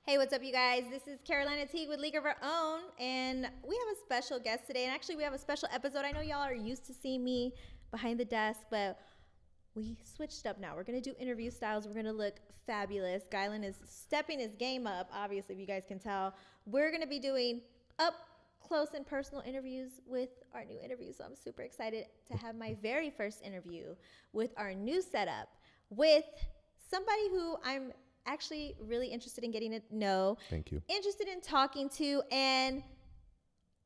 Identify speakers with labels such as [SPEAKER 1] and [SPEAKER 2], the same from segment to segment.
[SPEAKER 1] Hey, what's up, you guys? This is Carolina Teague with League of Our Own, and we have a special guest today. And actually, we have a special episode. I know y'all are used to seeing me behind the desk, but we switched up now. We're going to do interview styles. We're going to look fabulous. Gylan is stepping his game up, obviously, if you guys can tell. We're going to be doing up close and personal interviews with our new interview. So I'm super excited to have my very first interview with our new setup with somebody who I'm actually really interested in getting to know.
[SPEAKER 2] Thank you.
[SPEAKER 1] Interested in talking to, and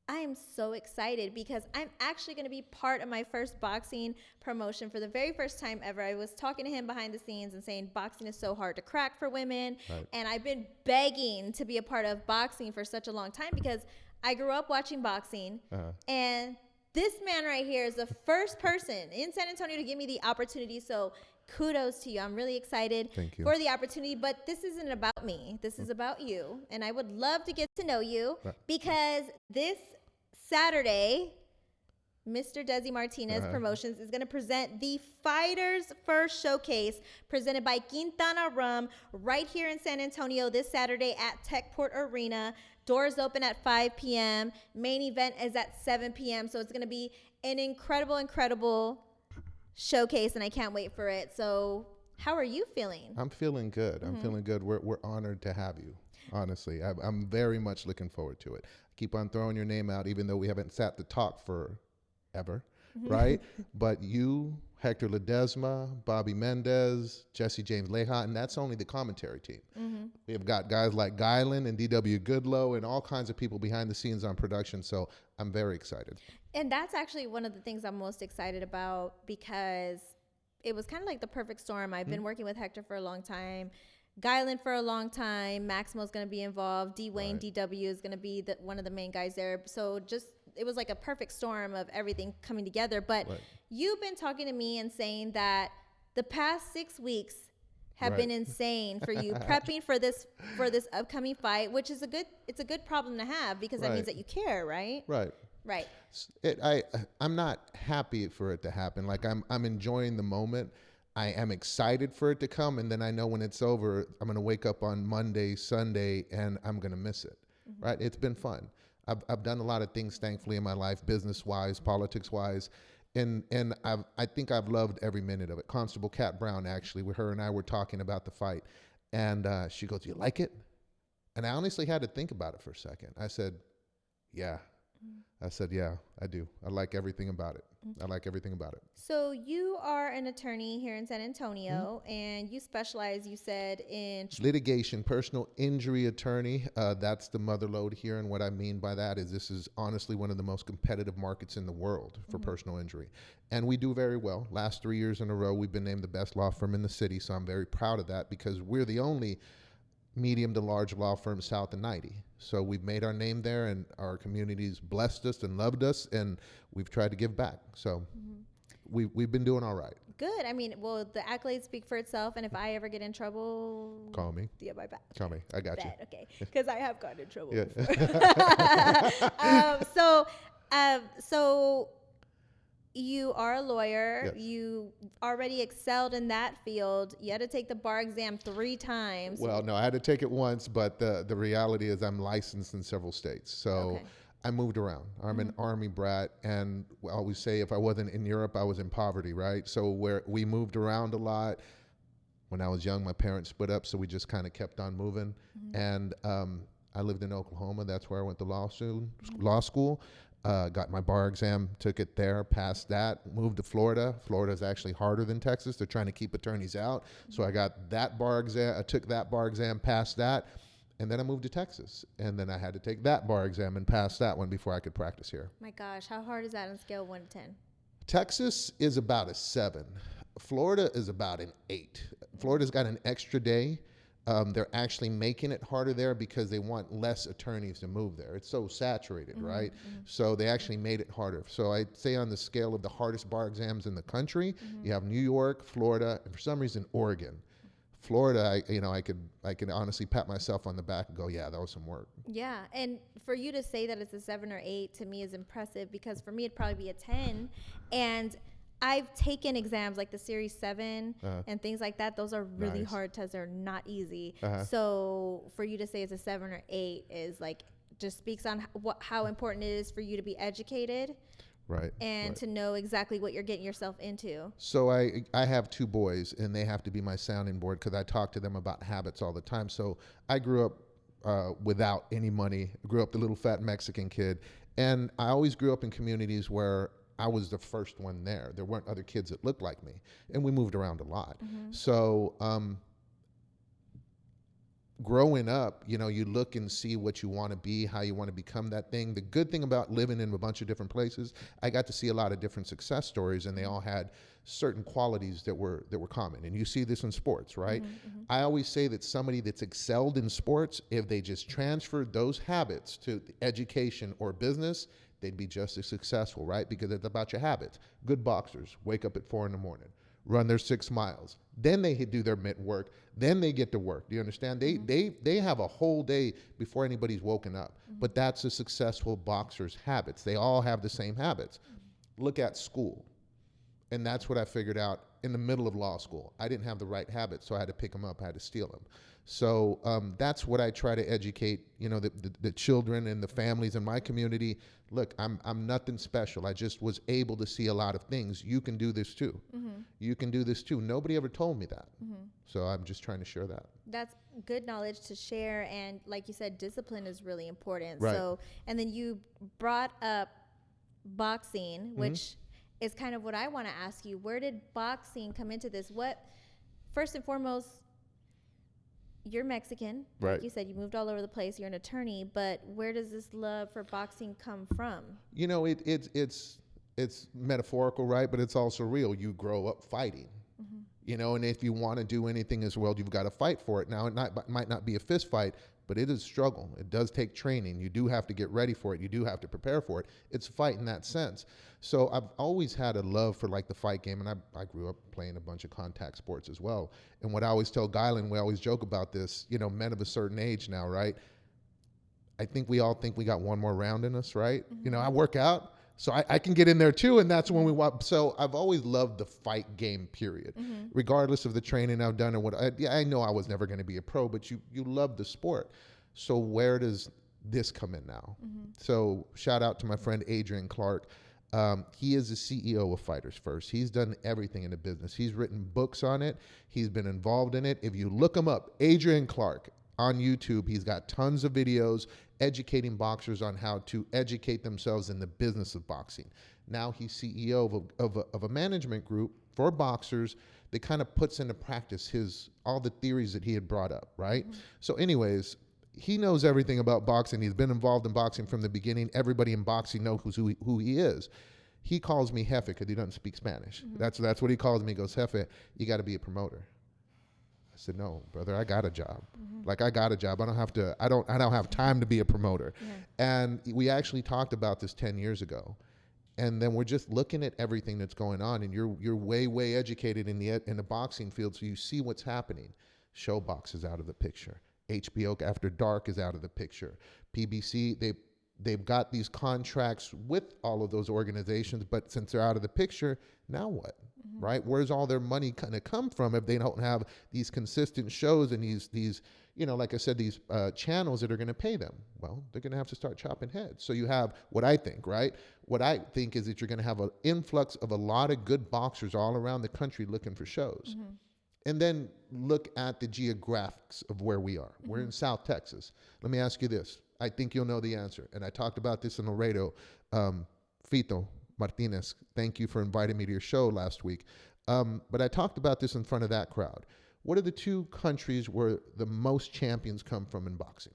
[SPEAKER 1] I am so excited because I'm actually going to be part of my first boxing promotion for the very first time ever. I was talking to him behind the scenes and saying boxing is so hard to crack for women.
[SPEAKER 2] Right.
[SPEAKER 1] And I've been begging to be a part of boxing for such a long time because I grew up watching boxing. And this man right here is the first person in San Antonio to give me the opportunity. So kudos to you. I'm really excited for the opportunity, but this isn't about me. This is about you. And I would love to get to know you because this Saturday, Mr. Desi Martinez Promotions is going to present the Fighters First Showcase presented by Quintana Rum right here in San Antonio this Saturday at Techport Arena. Doors open at 5 p.m. Main event is at 7 p.m. So it's going to be an incredible showcase, and I can't wait for it. So how are you feeling?
[SPEAKER 2] I'm feeling good. I'm feeling good. We're honored to have you. Honestly, I'm very much looking forward to it. I keep on throwing your name out, even though we haven't sat to talk for ever, right? But you, Hector Ledesma, Bobby Mendez, Jesse James Leha, and that's only the commentary team. We have got guys like Gylan and D.W. Goodlow and all kinds of people behind the scenes on production. So I'm very excited.
[SPEAKER 1] And that's actually one of the things I'm most excited about because it was kind of like the perfect storm. I've been working with Hector for a long time, Gylan for a long time. Maximo's going to be involved. D-Wayne, DW is going to be one of the main guys there. So it was like a perfect storm of everything coming together. But you've been talking to me and saying that the past 6 weeks have been insane for you prepping for this upcoming fight, which is it's a good problem to have because that means that you care, right? Right.
[SPEAKER 2] I'm not happy for it to happen. Like I'm enjoying the moment. I am excited for it to come, and then I know when it's over, I'm gonna wake up on Monday, Sunday, and I'm gonna miss it. Right? It's been fun. I've done a lot of things, thankfully, in my life, business-wise, politics-wise, and I think I've loved every minute of it. Constable Kat Brown, actually, with her and I were talking about the fight, and she goes, "Do you like it?" And I honestly had to think about it for a second. I said, "Yeah." I said, "Yeah, I do. I like everything about it. I like everything about it."
[SPEAKER 1] So you are an attorney here in San Antonio, and you specialize, you said, in
[SPEAKER 2] litigation, personal injury attorney. That's the mother lode here. And what I mean by that is this is honestly one of the most competitive markets in the world for personal injury. And we do very well. Last 3 years in a row, we've been named the best law firm in the city. So I'm very proud of that because we're the only medium to large law firm south of 90. So we've made our name there, and our community's blessed us and loved us, and we've tried to give back. So we've been doing all right.
[SPEAKER 1] Good. I mean, well, the accolades speak for itself, and if I ever get in trouble,
[SPEAKER 2] call me.
[SPEAKER 1] Yeah, my back.
[SPEAKER 2] Call me. I got you.
[SPEAKER 1] Okay, because I have gotten in trouble.
[SPEAKER 2] Yeah.
[SPEAKER 1] So you are a lawyer.
[SPEAKER 2] Yes.
[SPEAKER 1] You already excelled in that field. You had to take the bar exam 3 times.
[SPEAKER 2] Well, no, I had to take it once, but the reality is I'm licensed in several states. So I moved around. I'm an Army brat, and I always say if I wasn't in Europe, I was in poverty, right? So we moved around a lot. When I was young, my parents split up, so we just kind of kept on moving. And I lived in Oklahoma. That's where I went to law school. Got my bar exam, took it there, passed that, moved to Florida. Florida is actually harder than Texas. They're trying to keep attorneys out. So I got that bar exam. I took that bar exam, passed that, and then I moved to Texas. And then I had to take that bar exam and pass that one before I could practice here.
[SPEAKER 1] My gosh, how hard is that on a scale of 1 to 10?
[SPEAKER 2] Texas is about a 7. Florida is about an 8. Florida's got an extra day. They're actually making it harder there because they want less attorneys to move there. It's so saturated, right? So they actually made it harder. So I'd say on the scale of the hardest bar exams in the country, you have New York, Florida, and for some reason, Oregon. Florida, I could honestly pat myself on the back and go, yeah, that was some work.
[SPEAKER 1] Yeah, and for you to say that it's a 7 or 8 to me is impressive because for me it'd probably be a 10. And I've taken exams like the Series 7 and things like that. Those are really hard tests. They're not easy. So for you to say it's a 7 or 8 is like, just speaks on how important it is for you to be educated.
[SPEAKER 2] Right.
[SPEAKER 1] And to know exactly what you're getting yourself into.
[SPEAKER 2] So I have 2 boys, and they have to be my sounding board because I talk to them about habits all the time. So I grew up without any money. I grew up the little fat Mexican kid. And I always grew up in communities where I was the first one there. There weren't other kids that looked like me. And we moved around a lot. So growing up, you know, you look and see what you want to be, how you want to become that thing. The good thing about living in a bunch of different places, I got to see a lot of different success stories, and they all had certain qualities that were common. And you see this in sports, right? I always say that somebody that's excelled in sports, if they just transferred those habits to education or business, they'd be just as successful, right? Because it's about your habits. Good boxers wake up at 4 a.m, run their 6 miles. Then they do their mitt work. Then they get to work. Do you understand? They have a whole day before anybody's woken up. But that's a successful boxer's habits. They all have the same habits. Look at school. And that's what I figured out in the middle of law school. I didn't have the right habits, so I had to pick them up. I had to steal them. So that's what I try to educate, you know, the children and the families in my community. Look, I'm nothing special. I just was able to see a lot of things. You can do this too. You can do this too. Nobody ever told me that. So I'm just trying to share that.
[SPEAKER 1] That's good knowledge to share. And like you said, discipline is really important.
[SPEAKER 2] Right.
[SPEAKER 1] So, and then you brought up boxing, which is kind of what I want to ask you. Where did boxing come into this? First and foremost, you're Mexican.
[SPEAKER 2] Right.
[SPEAKER 1] Like you said, you moved all over the place. You're an attorney, but where does this love for boxing come from?
[SPEAKER 2] You know, it's metaphorical, right? But it's also real. You grow up fighting. You know, and if you want to do anything as well, you've got to fight for it. Now, it might not be a fist fight, but it is a struggle. It does take training. You do have to get ready for it. You do have to prepare for it. It's a fight in that sense. So I've always had a love for like the fight game, and I grew up playing a bunch of contact sports as well. And what I always tell Gylan, we always joke about this, you know, men of a certain age now, right? I think we all think we got one more round in us, right? You know, I work out, so I can get in there too, and that's when we want. So I've always loved the fight game, period. Regardless of the training I've done or what. I know I was never going to be a pro, but you love the sport. So where does this come in now? So shout out to my friend Adrian Clark. He is the CEO of Fighters First. He's done everything in the business. He's written books on it. He's been involved in it. If you look him up, Adrian Clark on YouTube, he's got tons of videos educating boxers on how to educate themselves in the business of boxing. Now he's CEO of a management group for boxers that kind of puts into practice all the theories that he had brought up, right? So anyways, he knows everything about boxing. He's been involved in boxing from the beginning. Everybody in boxing knows who he is. He calls me Jefe because he doesn't speak Spanish. That's what he calls me. He goes, Jefe, you got to be a promoter. I said, no, brother, I got a job. Like, I got a job. I don't have time to be a promoter. And we actually talked about this 10 years ago. And then we're just looking at everything that's going on, and you're way educated in the boxing field, so you see what's happening. Showbox is out of the picture. HBO After Dark is out of the picture. PBC, they've got these contracts with all of those organizations, but since they're out of the picture, now what? Right? Where's all their money kind of come from if they don't have these consistent shows and these you know, like I said, these channels that are going to pay them? Well, they're going to have to start chopping heads. So you have what I think, right? What I think is that you're going to have an influx of a lot of good boxers all around the country looking for shows. And then look at the geographics of where we are. We're in South Texas. Let me ask you this. I think you'll know the answer. And I talked about this in Laredo. Fito Martinez, thank you for inviting me to your show last week. But I talked about this in front of that crowd. What are the 2 countries where the most champions come from in boxing?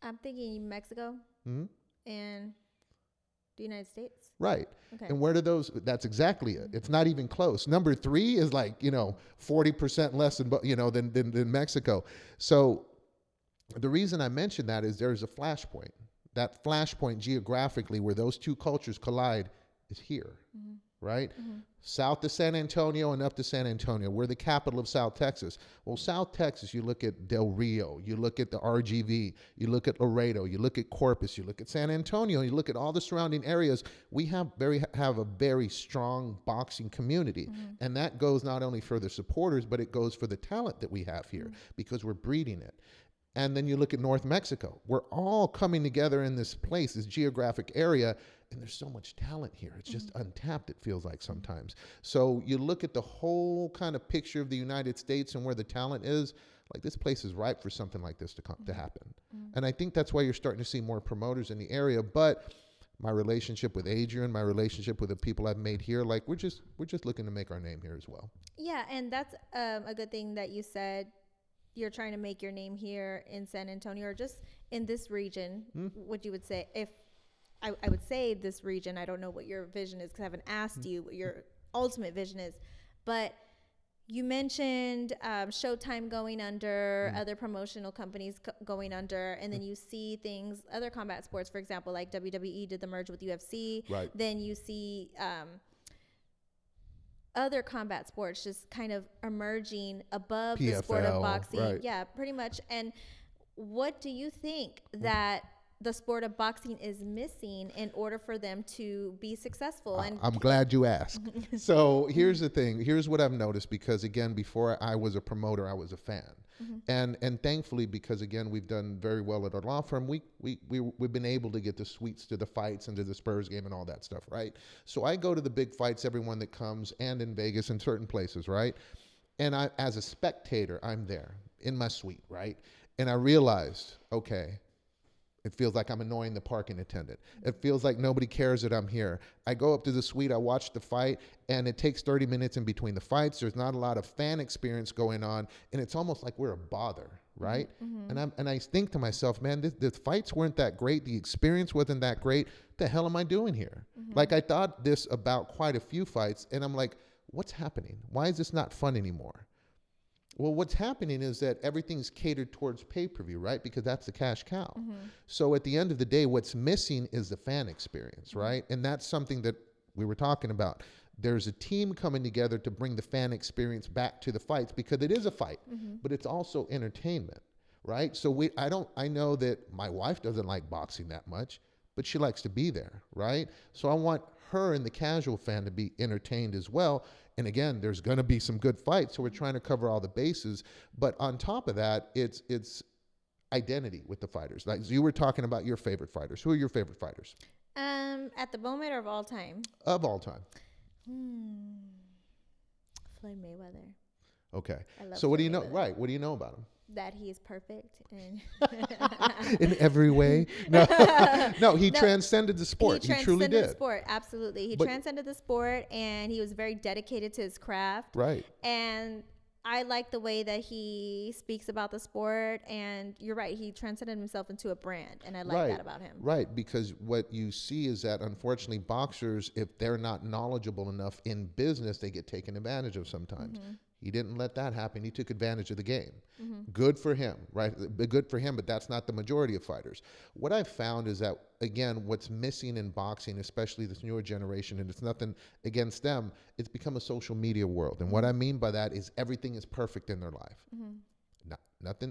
[SPEAKER 1] I'm thinking Mexico and the United States.
[SPEAKER 2] Right.
[SPEAKER 1] Okay.
[SPEAKER 2] And where do that's exactly it. It's not even close. Number 3 is like, 40% less than Mexico. So the reason I mention that is there's a flashpoint. That flashpoint geographically where those 2 cultures collide is here. right? South to San Antonio and up to San Antonio. We're the capital of South Texas. Well, South Texas, you look at Del Rio, you look at the RGV, you look at Laredo, you look at Corpus, you look at San Antonio, you look at all the surrounding areas. We have a very strong boxing community. And that goes not only for the supporters, but it goes for the talent that we have here because we're breeding it. And then you look at North Mexico. We're all coming together in this place, this geographic area, and there's so much talent here. It's just untapped, it feels like sometimes. So you look at the whole kind of picture of the United States and where the talent is, like this place is ripe for something like this to happen. And I think that's why you're starting to see more promoters in the area. But my relationship with Adrian, my relationship with the people I've made here, like we're just looking to make our name here as well. Yeah,
[SPEAKER 1] and that's a good thing that you said. You're trying to make your name here in San Antonio or just in this region, what you would say. If I would say this region, I don't know what your vision is because I haven't asked you what your ultimate vision is. But you mentioned Showtime going under, other promotional companies going under, and then you see things, other combat sports, for example, like WWE did the merge with UFC.
[SPEAKER 2] Right.
[SPEAKER 1] Then you see other combat sports just kind of emerging above PFL, the sport of boxing. Right. Yeah, pretty much. And what do you think that the sport of boxing is missing in order for them to be successful? And
[SPEAKER 2] I'm glad you asked. So here's the thing. Here's what I've noticed, because again, before I was a promoter, I was a fan. And thankfully, because again, we've done very well at our law firm, we've been able to get the suites to the fights and to the Spurs game and all that stuff, right? So I go to the big fights, everyone that comes, and in Vegas and certain places, right? And I, as a spectator, I'm there in my suite, right? And I realized, okay, it feels like I'm annoying the parking attendant. It feels like nobody cares that I'm here. I go up to the suite, I watch the fight, and it takes 30 minutes in between the fights. There's not a lot of fan experience going on, and it's almost like we're a bother, right? And I think to myself, man, the fights weren't that great. The experience wasn't that great. What the hell am I doing here? Like, I thought this about quite a few fights, and I'm like, what's happening? Why is this not fun anymore? Well, what's happening is that everything's catered towards pay-per-view, right? Because that's the cash cow. So at the end of the day, what's missing is the fan experience, right? And that's something that we were talking about. There's a team coming together to bring the fan experience back to the fights, because it is a fight, but it's also entertainment, right? So I know that my wife doesn't like boxing that much, but she likes to be there, right? So I want her and the casual fan to be entertained as well. And again, there's going to be some good fights, so we're trying to cover all the bases. But on top of that, it's identity with the fighters. Like, so you were talking about your favorite fighters. Who are your favorite fighters?
[SPEAKER 1] At the moment or of all time?
[SPEAKER 2] Of all time.
[SPEAKER 1] Floyd Mayweather.
[SPEAKER 2] Okay.
[SPEAKER 1] I love
[SPEAKER 2] so what do you
[SPEAKER 1] Floyd
[SPEAKER 2] know?
[SPEAKER 1] Mayweather.
[SPEAKER 2] Right. What do you know about him?
[SPEAKER 1] That he is perfect and
[SPEAKER 2] in every way. No, he transcended the sport. He truly did.
[SPEAKER 1] The sport, absolutely. He transcended the sport, and he was very dedicated to his craft.
[SPEAKER 2] Right.
[SPEAKER 1] And I like the way that he speaks about the sport. And you're right, he transcended himself into a brand, and I like that about him.
[SPEAKER 2] Right, because what you see is that unfortunately boxers, if they're not knowledgeable enough in business, they get taken advantage of sometimes. He didn't let that happen. He took advantage of the game. Good for him, right? Good for him, but that's not the majority of fighters. What I've found is that, again, what's missing in boxing, especially this newer generation, and it's nothing against them, it's become a social media world. And what I mean by that is everything is perfect in their life.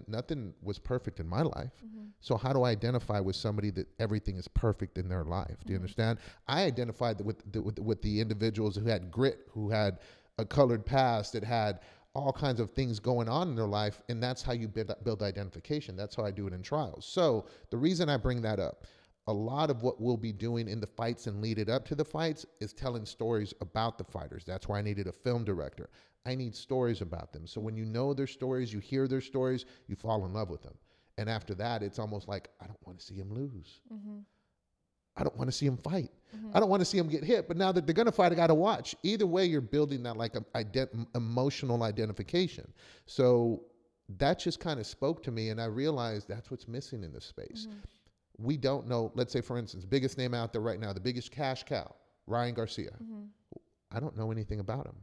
[SPEAKER 2] Nothing was perfect in my life. So how do I identify with somebody that everything is perfect in their life? Do you understand? I identified with the individuals who had grit, who had a colored past, that had all kinds of things going on in their life, and that's how you build identification. That's how I do it in trials. So the reason I bring that up, a lot of what we'll be doing in the fights and lead it up to the fights is telling stories about the fighters. That's why I needed a film director. I need stories about them. So when you know their stories, you hear their stories, you fall in love with them. And after that, it's almost like, I don't want to see him lose. I don't want to see him fight. I don't want to see him get hit. But now that they're going to fight, I got to watch. Either way, you're building that like emotional identification. So that just kind of spoke to me, and I realized that's what's missing in this space. We don't know. Let's say, for instance, biggest name out there right now, the biggest cash cow, Ryan Garcia. I don't know anything about him.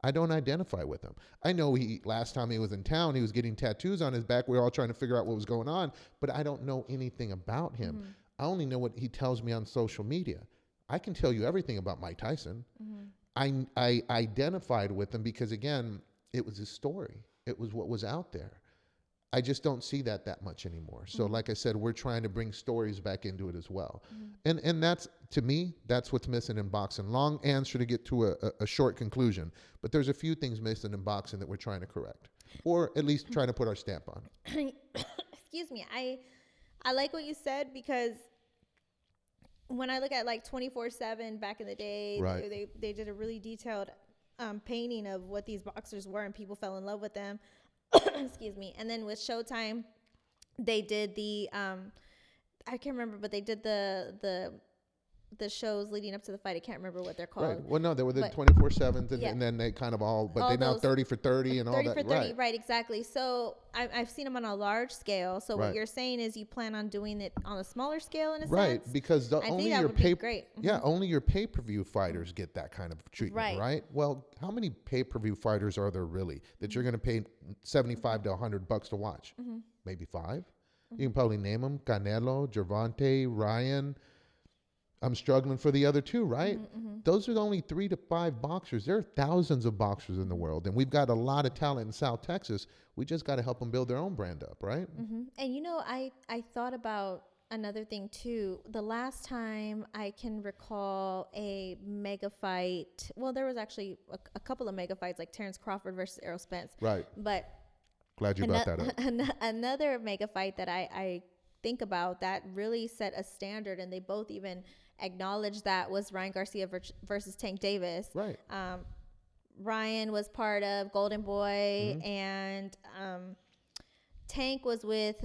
[SPEAKER 2] I don't identify with him. I know last time he was in town, he was getting tattoos on his back. We were all trying to figure out what was going on, but I don't know anything about him. I only know what he tells me on social media. I can tell you everything about Mike Tyson. I identified with him because, again, it was his story. It was what was out there. I just don't see that much anymore. So like I said, we're trying to bring stories back into it as well. And that's, to me, that's what's missing in boxing. Long answer to get to a short conclusion. But there's a few things missing in boxing that we're trying to correct. Or at least trying to put our stamp on.
[SPEAKER 1] Excuse me. I like what you said, because when I look at like 24/7 back in the day,
[SPEAKER 2] right.
[SPEAKER 1] they did a really detailed painting of what these boxers were, and people fell in love with them. Excuse me. And then with Showtime, they did the I can't remember, but they did the shows leading up to the fight. I can't remember what they're called.
[SPEAKER 2] Right. Well, no, they were the 24/7s, and then they kind of but
[SPEAKER 1] all
[SPEAKER 2] they now 30 for 30 and all that.
[SPEAKER 1] 30 for 30, right, exactly. So I've seen them on a large scale. So what you're saying is you plan on doing it on a smaller scale in a sense?
[SPEAKER 2] Right, because only your only your pay-per-view fighters get that kind of treatment, right? Well, how many pay-per-view fighters are there really that you're going to pay $75 to $100 to watch? Maybe 5. You can probably name them: Canelo, Gervonta, Ryan. I'm struggling for the other 2, right? Those are only 3 to 5 boxers. There are thousands of boxers in the world, and we've got a lot of talent in South Texas. We just got to help them build their own brand up, right?
[SPEAKER 1] And I thought about another thing too. The last time I can recall a mega fight, well, there was actually a couple of mega fights, like Terrence Crawford versus Errol Spence.
[SPEAKER 2] Right.
[SPEAKER 1] But
[SPEAKER 2] glad you brought that up.
[SPEAKER 1] Another mega fight that I think about that really set a standard, and they both even acknowledged that, was Ryan Garcia versus Tank Davis.
[SPEAKER 2] Right.
[SPEAKER 1] Ryan was part of Golden Boy, and Tank was with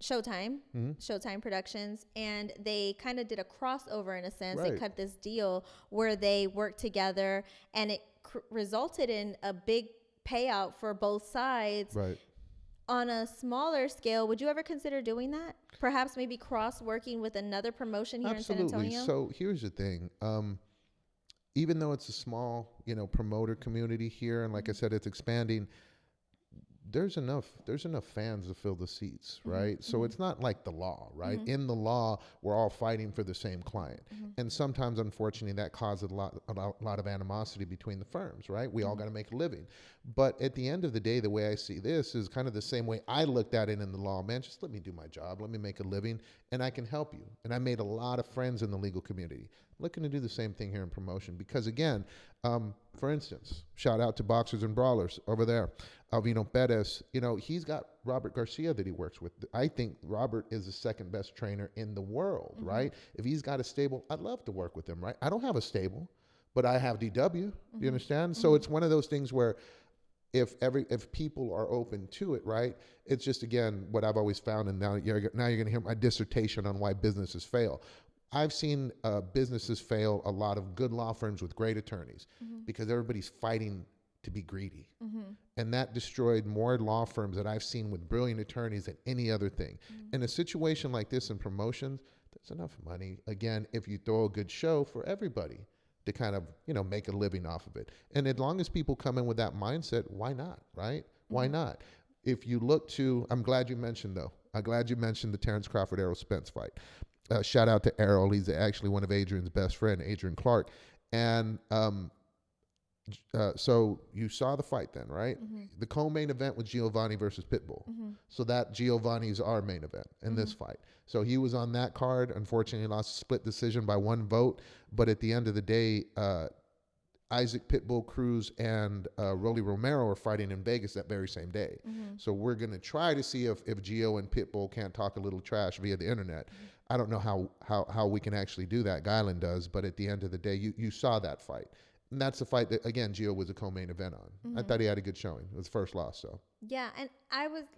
[SPEAKER 1] Showtime, Showtime Productions, and they kind of did a crossover in a sense. They cut this deal where they worked together, and it resulted in a big payout for both sides.
[SPEAKER 2] Right.
[SPEAKER 1] On a smaller scale, would you ever consider doing that? Perhaps maybe cross-working with another promotion here in San Antonio?
[SPEAKER 2] So here's the thing. Even though it's a small, promoter community here, and like I said, it's expanding, there's enough fans to fill the seats, right? So it's not like the law, right? In the law, we're all fighting for the same client. And sometimes, unfortunately, that causes a lot of animosity between the firms, right? We all got to make a living. But at the end of the day, the way I see this is kind of the same way I looked at it in the law. Man, just let me do my job. Let me make a living, and I can help you. And I made a lot of friends in the legal community. Looking to do the same thing here in promotion. Because again, for instance, shout out to Boxers and Brawlers over there. Alvino Perez, he's got Robert Garcia that he works with. I think Robert is the second best trainer in the world, right? If he's got a stable, I'd love to work with him, right? I don't have a stable, but I have DW. You understand? So it's one of those things where if people are open to it, right? It's just, again, what I've always found, and now you're going to hear my dissertation on why businesses fail. I've seen businesses fail, a lot of good law firms with great attorneys, because everybody's fighting to be greedy. And that destroyed more law firms that I've seen with brilliant attorneys than any other thing. In a situation like this in promotions, there's enough money, again, if you throw a good show for everybody to kind of, make a living off of it. And as long as people come in with that mindset, why not, right? Why not? If you look to, I'm glad you mentioned the Terrence Crawford Errol Spence fight. Shout out to Errol. He's actually one of Adrian's best friend, Adrian Clark. And so you saw the fight then, right? The co-main event was Giovanni versus Pitbull. So that Giovanni's our main event in this fight. So he was on that card. Unfortunately, lost a split decision by 1 vote. But at the end of the day, Isaac Pitbull Cruz and Rolly Romero are fighting in Vegas that very same day. So we're going to try to see if Gio and Pitbull can't talk a little trash via the internet. I don't know how we can actually do that. Guyland does. But at the end of the day, you saw that fight. And that's the fight that, again, Gio was a co-main event on. I thought he had a good showing. It was first loss, so.
[SPEAKER 1] Yeah, and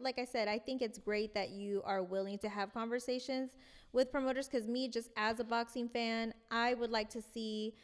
[SPEAKER 1] like I said, I think it's great that you are willing to have conversations with promoters, because me, just as a boxing fan, I would like to see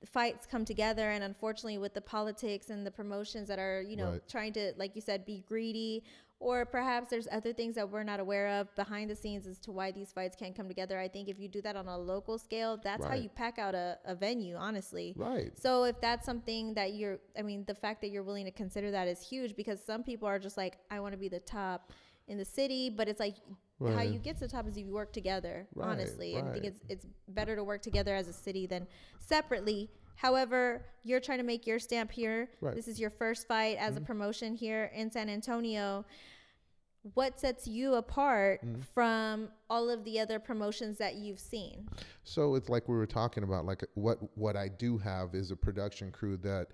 [SPEAKER 1] fights come together. And unfortunately, with the politics and the promotions that are, trying to, like you said, be greedy, or perhaps there's other things that we're not aware of behind the scenes as to why these fights can't come together. I think if you do that on a local scale, that's how you pack out a venue, honestly.
[SPEAKER 2] Right.
[SPEAKER 1] So if that's something that the fact that you're willing to consider that is huge, because some people are just like, I want to be the top in the city, but it's like, how you get to the top is if you work together, honestly. And I think it's better to work together as a city than separately. However, you're trying to make your stamp here.
[SPEAKER 2] Right.
[SPEAKER 1] This is your first fight as a promotion here in San Antonio. What sets you apart from all of the other promotions that you've seen?
[SPEAKER 2] So it's like we were talking about, like what I do have is a production crew that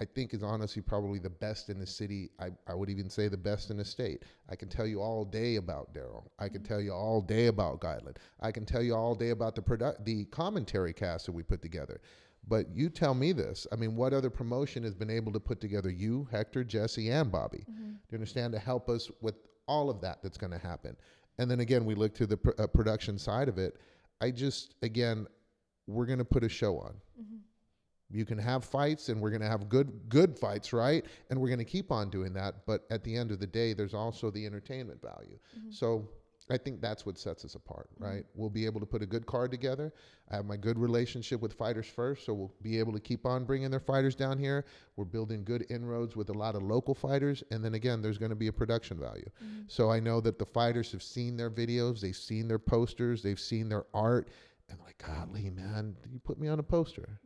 [SPEAKER 2] I think is honestly probably the best in the city. I would even say the best in the state. I can tell you all day about Daryl. I can tell you all day about Guyland. I can tell you all day about the commentary cast that we put together. But you tell me this. I mean, what other promotion has been able to put together you, Hector, Jesse, and Bobby? Do you understand? To help us with all of that's going to happen. And then again, we look to the production side of it. We're going to put a show on. You can have fights, and we're going to have good fights, right? And we're going to keep on doing that. But at the end of the day, there's also the entertainment value. So I think that's what sets us apart, right? We'll be able to put a good card together. I have my good relationship with Fighters First, so we'll be able to keep on bringing their fighters down here. We're building good inroads with a lot of local fighters. And then again, there's going to be a production value. So I know that the fighters have seen their videos, they've seen their posters, they've seen their art. And like, golly, man, you put me on a poster.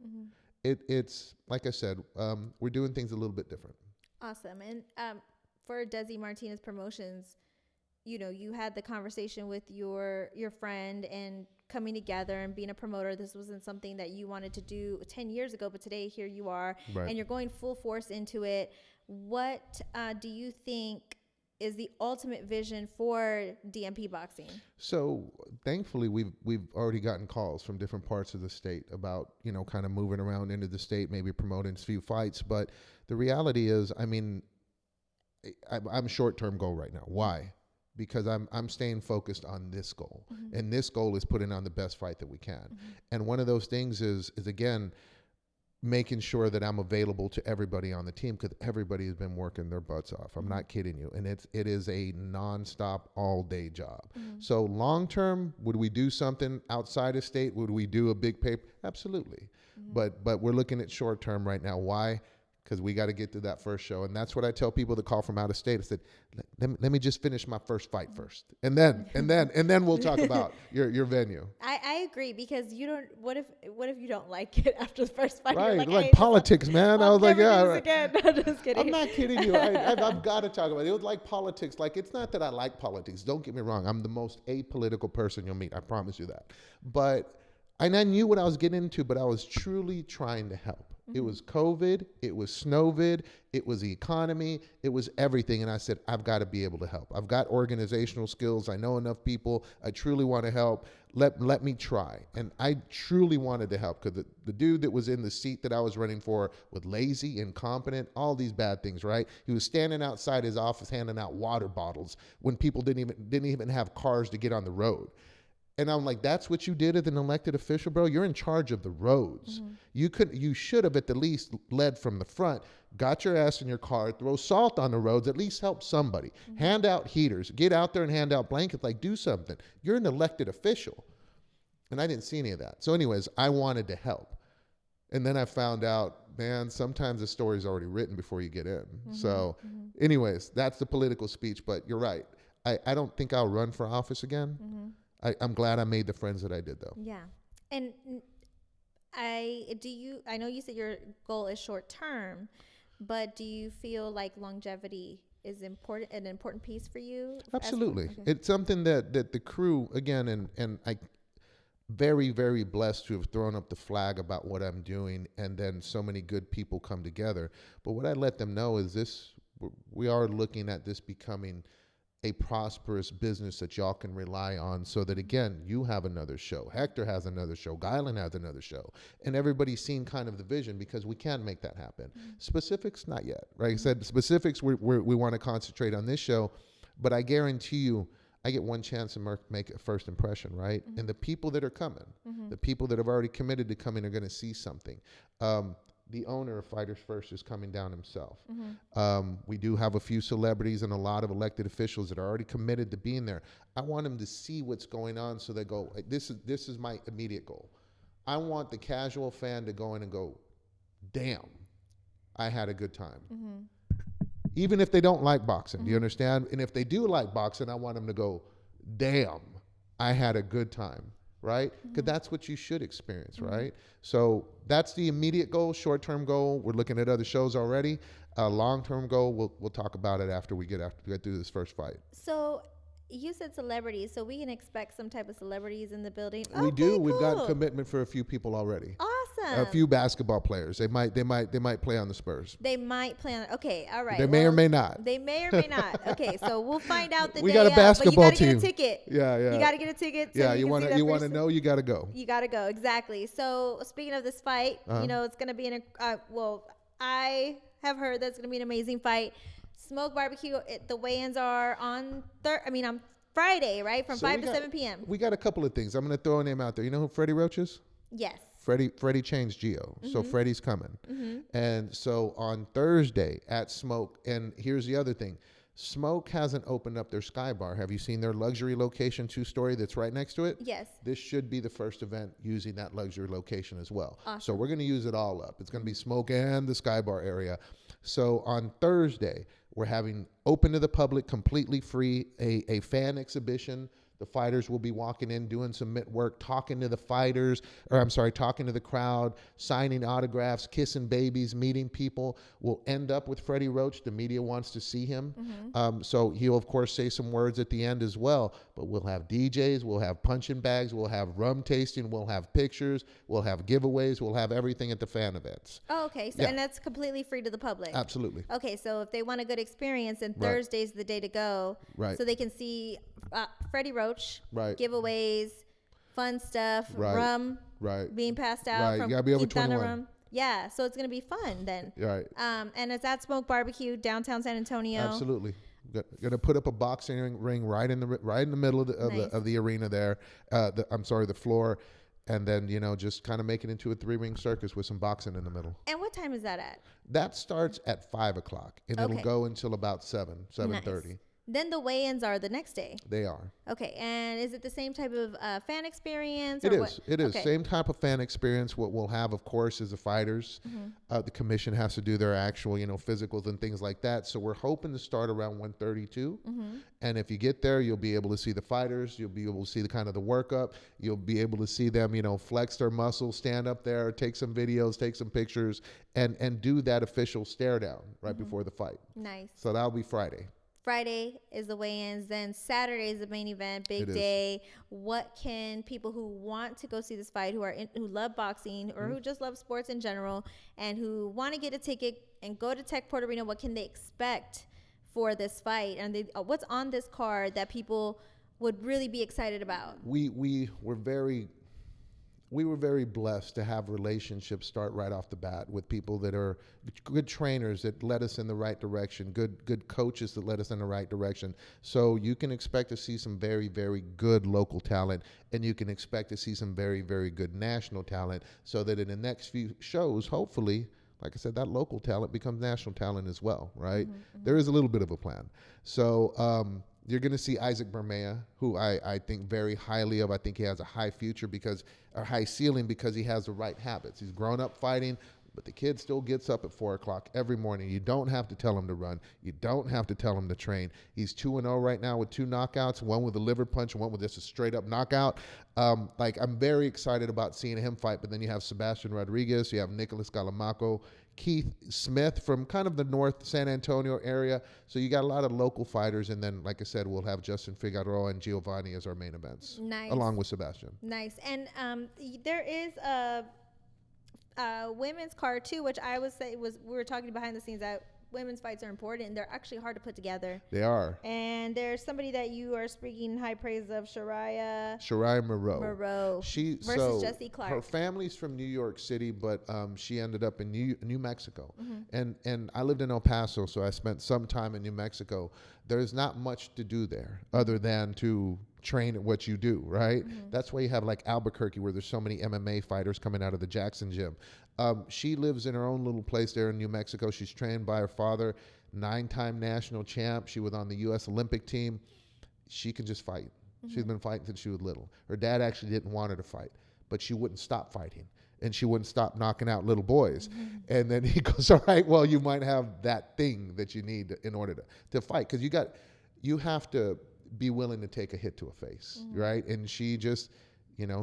[SPEAKER 2] It's like I said, we're doing things a little bit different.
[SPEAKER 1] Awesome. And for Desi Martinez Promotions, you know, you had the conversation with your friend and coming together and being a promoter. This wasn't something that you wanted to do 10 years ago, but today here you are, and you're going full force into it. What do you think is the ultimate vision for DMP boxing?
[SPEAKER 2] So thankfully, we've already gotten calls from different parts of the state about, you know, kind of moving around into the state, maybe promoting a few fights. But the reality is, I mean, I'm short-term goal right now. Why? Because I'm staying focused on this goal, and this goal is putting on the best fight that we can. And one of those things is again, making sure that I'm available to everybody on the team, because everybody has been working their butts off. I'm not kidding you. And it is a nonstop all day job. So long term, would we do something outside of state? Would we do a big paper? Absolutely. But we're looking at short term right now. Why? Because we got to get to that first show. And that's what I tell people that call from out of state. I said, let me just finish my first fight first. And then we'll talk about your venue.
[SPEAKER 1] I agree, because you don't, what if you don't like it after the first fight?
[SPEAKER 2] Right,
[SPEAKER 1] Like,
[SPEAKER 2] like
[SPEAKER 1] hey,
[SPEAKER 2] politics, man. I was like, yeah.
[SPEAKER 1] Right. Again. I'm just kidding.
[SPEAKER 2] I'm not kidding you. I've got to talk about it. It was like politics. Like, it's not that I like politics. Don't get me wrong. I'm the most apolitical person you'll meet. I promise you that. And I knew what I was getting into, but I was truly trying to help. It was COVID, it was Snowvid, it was the economy, it was everything. And I said, I've got to be able to help. I've got organizational skills. I know enough people. I truly want to help. Let me try. And I truly wanted to help, because the dude that was in the seat that I was running for was lazy, incompetent, all these bad things, right? He was standing outside his office handing out water bottles when people didn't even have cars to get on the road. And I'm like, that's what you did as an elected official, bro? You're in charge of the roads. You should have at the least led from the front, got your ass in your car, throw salt on the roads, at least help somebody. Hand out heaters, get out there and hand out blankets, like, do something. You're an elected official. And I didn't see any of that. So anyways, I wanted to help. And then I found out, man, sometimes the story's already written before you get in. So anyways, that's the political speech. But you're right. I don't think I'll run for office again. I'm glad I made the friends that I did, though.
[SPEAKER 1] Yeah. And I know you said your goal is short term, but do you feel like longevity is an important piece for you?
[SPEAKER 2] Absolutely. It's something that the crew, again, and I very, very blessed to have thrown up the flag about what I'm doing, and then so many good people come together. But what I let them know is we are looking at this becoming a prosperous business that y'all can rely on, so that, again, you have another show. Hector has another show. Guyland has another show. And everybody's seen kind of the vision, because we can make that happen. Specifics, not yet. Right? I said specifics, we want to concentrate on this show. But I guarantee you, I get one chance to make a first impression, right? And the people that are coming, the people that have already committed to coming, are going to see something. The owner of Fighters First is coming down himself. We do have a few celebrities and a lot of elected officials that are already committed to being there. I want them to see what's going on, so they go, this is my immediate goal. I want the casual fan to go in and go, damn, I had a good time. Even if they don't like boxing, do you understand? And if they do like boxing, I want them to go, damn, I had a good time. right? Because that's what you should experience, right? So that's the immediate goal. Short-term goal, we're looking at other shows already. Long-term goal, we'll talk about it after we get through this first fight.
[SPEAKER 1] So you said celebrities, so we can expect some type of celebrities in the building.
[SPEAKER 2] We do. We've gotten
[SPEAKER 1] cool.
[SPEAKER 2] commitment for a few people already.
[SPEAKER 1] Awesome.
[SPEAKER 2] A few basketball players. They might play on the Spurs.
[SPEAKER 1] They might play on. Okay, all right.
[SPEAKER 2] They may or may not.
[SPEAKER 1] They may or may not. Okay, so we'll find out the
[SPEAKER 2] we
[SPEAKER 1] day
[SPEAKER 2] got a basketball
[SPEAKER 1] but you gotta
[SPEAKER 2] team.
[SPEAKER 1] Get a ticket.
[SPEAKER 2] Yeah.
[SPEAKER 1] You gotta get a ticket. So
[SPEAKER 2] you want to know. You gotta go.
[SPEAKER 1] You gotta go, exactly. So speaking of this fight, it's gonna be I have heard that's gonna be an amazing fight. Smoke barbecue. The weigh-ins are on Friday, right? From 5 to 7 p.m.
[SPEAKER 2] We got a couple of things. I'm going to throw a name out there. You know who Freddie Roach is?
[SPEAKER 1] Yes.
[SPEAKER 2] Freddie changed Geo. So Freddie's coming. And so on Thursday at Smoke, and here's the other thing. Smoke hasn't opened up their Sky Bar. Have you seen their luxury location 2-story that's right next to it?
[SPEAKER 1] Yes.
[SPEAKER 2] This should be the first event using that luxury location as well.
[SPEAKER 1] Awesome.
[SPEAKER 2] So we're going to use it all up. It's going to be Smoke and the Sky Bar area. So on Thursday, we're having open to the public, completely free, a fan exhibition. The fighters will be walking in, doing some mitt work, talking to the crowd, signing autographs, kissing babies, meeting people. We'll end up with Freddie Roach. The media wants to see him. So he'll, of course, say some words at the end as well. But we'll have DJs, we'll have punching bags, we'll have rum tasting, we'll have pictures, we'll have giveaways, we'll have everything at the fan events.
[SPEAKER 1] Oh, okay. So, and that's completely free to the public?
[SPEAKER 2] Absolutely.
[SPEAKER 1] Okay, so if they want a good experience, then Thursday's the day to go.
[SPEAKER 2] Right.
[SPEAKER 1] So they can see Freddie Roach,
[SPEAKER 2] right,
[SPEAKER 1] giveaways, fun stuff, rum being passed out from
[SPEAKER 2] you gotta be over
[SPEAKER 1] Quintana
[SPEAKER 2] 21.
[SPEAKER 1] Rum. Yeah, so it's gonna be fun then.
[SPEAKER 2] Right.
[SPEAKER 1] And it's at Smoke Barbecue, downtown San Antonio.
[SPEAKER 2] Absolutely. Gonna put up a boxing ring right in the middle of the arena there. The floor, and then just kind of make it into a 3-ring circus with some boxing in the middle.
[SPEAKER 1] And what time is that at?
[SPEAKER 2] That starts at 5 o'clock, and it'll go until about 7:30.
[SPEAKER 1] Nice. Then the weigh-ins are the next day.
[SPEAKER 2] They are.
[SPEAKER 1] Okay, and is it the same type of fan experience?
[SPEAKER 2] It is.
[SPEAKER 1] Okay.
[SPEAKER 2] Same type of fan experience. What we'll have, of course, is the fighters. The commission has to do their actual, physicals and things like that. So we're hoping to start around 1:32. And if you get there, you'll be able to see the fighters. You'll be able to see the kind of the workup. You'll be able to see them, flex their muscles, stand up there, take some videos, take some pictures, and do that official stare down right before the fight.
[SPEAKER 1] Nice.
[SPEAKER 2] So that'll be Friday.
[SPEAKER 1] Friday is the weigh-ins. Then Saturday is the main event, big day. What can people who want to go see this fight, who love boxing or who just love sports in general, and who want to get a ticket and go to Techport Arena, what can they expect for this fight? And what's on this card that people would really be excited about?
[SPEAKER 2] We were very blessed to have relationships start right off the bat with people that are good trainers that led us in the right direction, good coaches that led us in the right direction. So you can expect to see some very, very good local talent, and you can expect to see some very, very good national talent, so that in the next few shows, hopefully, like I said, that local talent becomes national talent as well, right? There is a little bit of a plan. So you're going to see Isaac Bermea, who I think very highly of. I think he has a high ceiling because he has the right habits. He's grown up fighting, but the kid still gets up at 4 o'clock every morning. You don't have to tell him to run. You don't have to tell him to train. He's 2-0 right now with 2 knockouts, one with a liver punch and one with just a straight up knockout. I'm very excited about seeing him fight. But then you have Sebastian Rodriguez, you have Nicholas Galamaco, Keith Smith from kind of the North San Antonio area. So you got a lot of local fighters. And then, like I said, we'll have Justin Figueroa and Giovanni as our main events.
[SPEAKER 1] Nice.
[SPEAKER 2] Along with Sebastian.
[SPEAKER 1] Nice. And there is a women's card too, which I would say we were talking behind the scenes that women's fights are important and they're actually hard to put together.
[SPEAKER 2] They are.
[SPEAKER 1] And there's somebody that you are speaking high praise of, Shariah
[SPEAKER 2] Moreau.
[SPEAKER 1] Versus Jesse Clark.
[SPEAKER 2] Her family's from New York City, but she ended up in New Mexico. And I lived in El Paso, so I spent some time in New Mexico. There's not much to do there other than to train at what you do, right? That's why you have like Albuquerque, where there's so many MMA fighters coming out of the Jackson gym. She lives in her own little place there in New Mexico. She's trained by her father, 9-time national champ. She was on the U.S. Olympic team. She can just fight. She's been fighting since she was little. Her dad actually didn't want her to fight, but she wouldn't stop fighting. And she wouldn't stop knocking out little boys. And then he goes, all right, well, you might have that thing that you need in order to fight. Because you have to be willing to take a hit to a face, right? And she just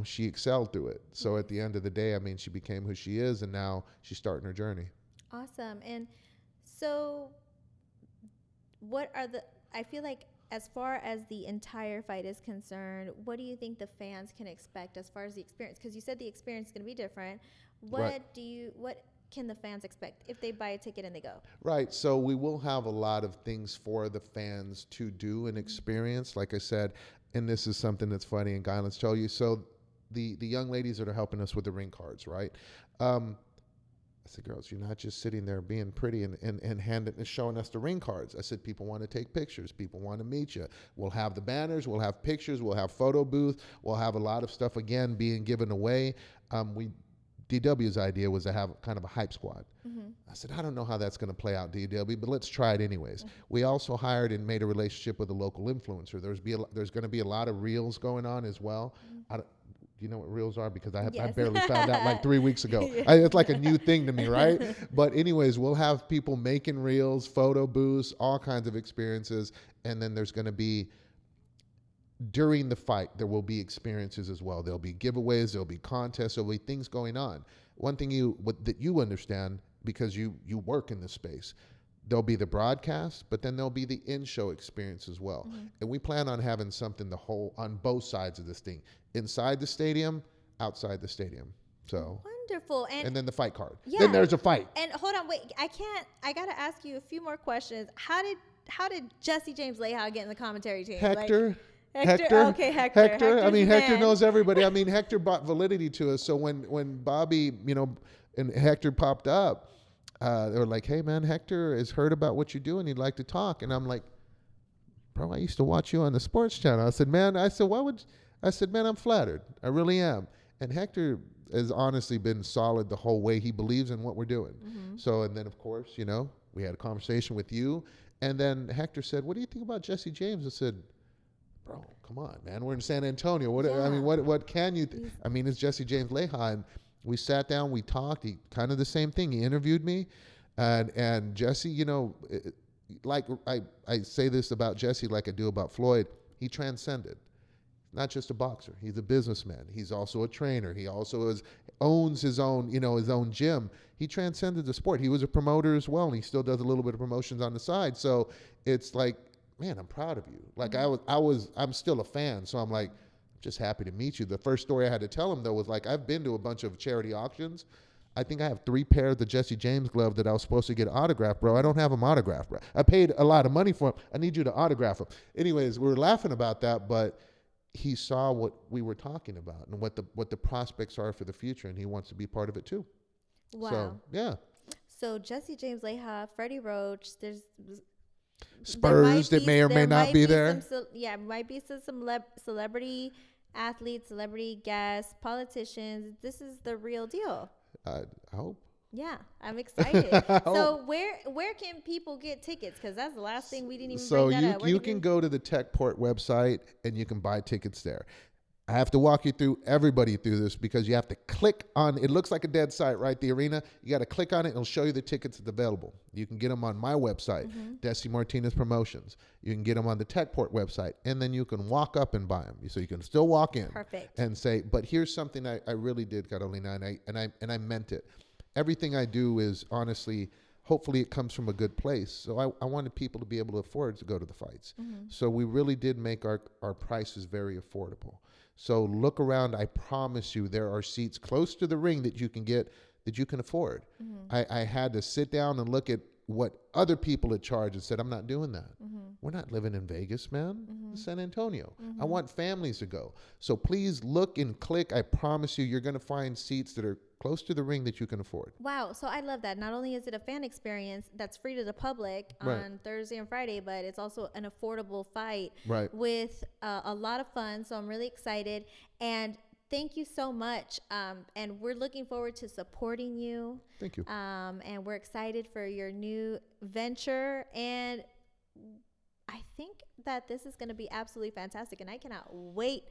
[SPEAKER 2] she excelled through it. So at the end of the day, I mean, she became who she is, and now she's starting her journey.
[SPEAKER 1] Awesome. And so what are I feel like as far as the entire fight is concerned, what do you think the fans can expect as far as the experience? Because you said the experience is going to be different. What can the fans expect if they buy a ticket and they go?
[SPEAKER 2] Right. So we will have a lot of things for the fans to do and experience. Like I said, and this is something that's funny, and Guy, let's tell you. So the young ladies that are helping us with the ring cards, right? I said, girls, you're not just sitting there being pretty and showing us the ring cards. I said, people want to take pictures. People want to meet you. We'll have the banners. We'll have pictures. We'll have photo booth. We'll have a lot of stuff, again, being given away. DW's idea was to have kind of a hype squad. I said, I don't know how that's going to play out, DW, but let's try it anyways. We also hired and made a relationship with a local influencer. There's going to be a lot of reels going on as well. Do you know what reels are? Because I barely found out like 3 weeks ago. It's like a new thing to me, right? But anyways, we'll have people making reels, photo booths, all kinds of experiences. And then there's going to be, during the fight, there will be experiences as well. There'll be giveaways, there'll be contests, there'll be things going on. One thing that you understand, because you work in this space, there'll be the broadcast, but then there'll be the in-show experience as well. And we plan on having something on both sides of this thing. Inside the stadium, outside the stadium. So
[SPEAKER 1] wonderful.
[SPEAKER 2] And then the fight card. Yeah. Then there's a fight.
[SPEAKER 1] And hold on, wait. I gotta ask you a few more questions. How did Jesse James Leha get in the commentary team?
[SPEAKER 2] Hector.
[SPEAKER 1] Okay, Hector.
[SPEAKER 2] Hector. I mean, Hector knows everybody. I mean, Hector brought validity to us. So when Bobby, and Hector popped up, they were like, hey man, Hector has heard about what you do and he'd like to talk. And I'm like, bro, I used to watch you on the sports channel. I said, man, I'm flattered. I really am. And Hector has honestly been solid the whole way. He believes in what we're doing. So, and then of course, we had a conversation with you. And then Hector said, what do you think about Jesse James? I said, bro, come on, man. We're in San Antonio. What can you it's Jesse James Leha. And we sat down, we talked. He kind of the same thing. He interviewed me. And Jesse, like I say this about Jesse like I do about Floyd, he transcended. Not just a boxer. He's a businessman. He's also a trainer. He also owns his own, his own gym. He transcended the sport. He was a promoter as well, and he still does a little bit of promotions on the side. So it's like, man, I'm proud of you. Like I'm still a fan. So I'm like, just happy to meet you. The first story I had to tell him though was like, I've been to a bunch of charity auctions. I think I have 3 pairs of the Jesse James glove that I was supposed to get autographed, bro. I don't have them autographed, bro. I paid a lot of money for them. I need you to autograph them. Anyways, we were laughing about that, but he saw what we were talking about and what the prospects are for the future, and he wants to be part of it too.
[SPEAKER 1] Wow.
[SPEAKER 2] So, yeah.
[SPEAKER 1] So Jesse James Leha, Freddie Roach, there's
[SPEAKER 2] Spurs that may or may not be there.
[SPEAKER 1] Might be some celebrity athletes, celebrity guests, politicians. This is the real deal.
[SPEAKER 2] I hope.
[SPEAKER 1] Yeah, I'm excited. So where can people get tickets? Because that's the last thing we didn't even bring that up.
[SPEAKER 2] You can go to the Techport website and you can buy tickets there. I have to walk you through everybody through this because you have to click on, it looks like a dead site, right? The arena. You got to click on it and it'll show you the tickets that's available. You can get them on my website, Desi Martinez Promotions. You can get them on the Techport website, and then you can walk up and buy them. So you can still walk in.
[SPEAKER 1] Perfect.
[SPEAKER 2] And say, but here's something I really did, Carolina, and I meant it. Everything I do is honestly, hopefully it comes from a good place. So I wanted people to be able to afford to go to the fights. So we really did make our prices very affordable. So look around. I promise you there are seats close to the ring that you can get, that you can afford. I had to sit down and look at what other people had charged and said, I'm not doing that. We're not living in Vegas, man. It's San Antonio. I want families to go. So please look and click. I promise you, you're going to find seats that are close to the ring that you can afford.
[SPEAKER 1] Wow. So I love that. Not only is it a fan experience that's free to the public on Thursday and Friday, but it's also an affordable fight with a lot of fun. So I'm really excited. And thank you so much. And we're looking forward to supporting you.
[SPEAKER 2] Thank you.
[SPEAKER 1] And we're excited for your new venture. And I think that this is going to be absolutely fantastic. And I cannot wait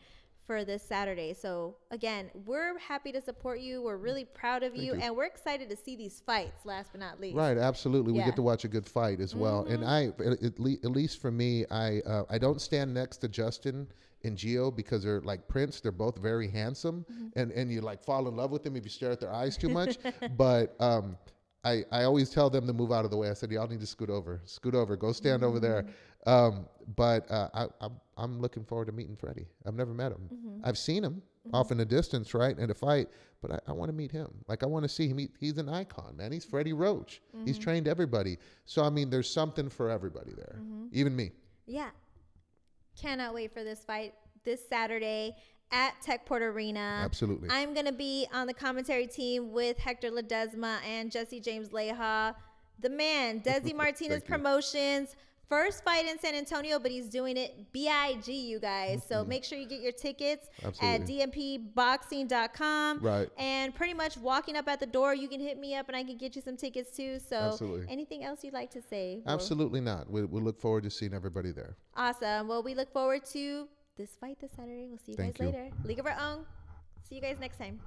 [SPEAKER 1] for this Saturday. So again, we're happy to support you. We're really proud of you, and we're excited to see these fights. Last but not least,
[SPEAKER 2] right? Absolutely, we get to watch a good fight as well. And at least for me, I don't stand next to Justin and Gio because they're like Prince. They're both very handsome, and you like fall in love with them if you stare at their eyes too much. But I always tell them to move out of the way. I said, y'all need to scoot over, go stand over there. But I'm looking forward to meeting Freddie. I've never met him. I've seen him off in the distance, right, in a fight, but I want to meet him. Like, I want to see him. He's an icon, man. He's Freddie Roach. He's trained everybody. So, I mean, there's something for everybody there, even me.
[SPEAKER 1] Yeah. Cannot wait for this fight this Saturday at Techport Arena.
[SPEAKER 2] Absolutely.
[SPEAKER 1] I'm going to be on the commentary team with Hector Ledesma and Jesse James Leja. The man, Desi Martinez Promotions. First fight in San Antonio, but he's doing it BIG, you guys. So make sure you get your tickets at dmpboxing.com.
[SPEAKER 2] Right.
[SPEAKER 1] And pretty much walking up at the door, you can hit me up and I can get you some tickets too. So anything else you'd like to say?
[SPEAKER 2] Absolutely not. We'll look forward to seeing everybody there.
[SPEAKER 1] Awesome. Well, we look forward to this fight this Saturday. We'll see you guys later. League of Our Own. See you guys next time.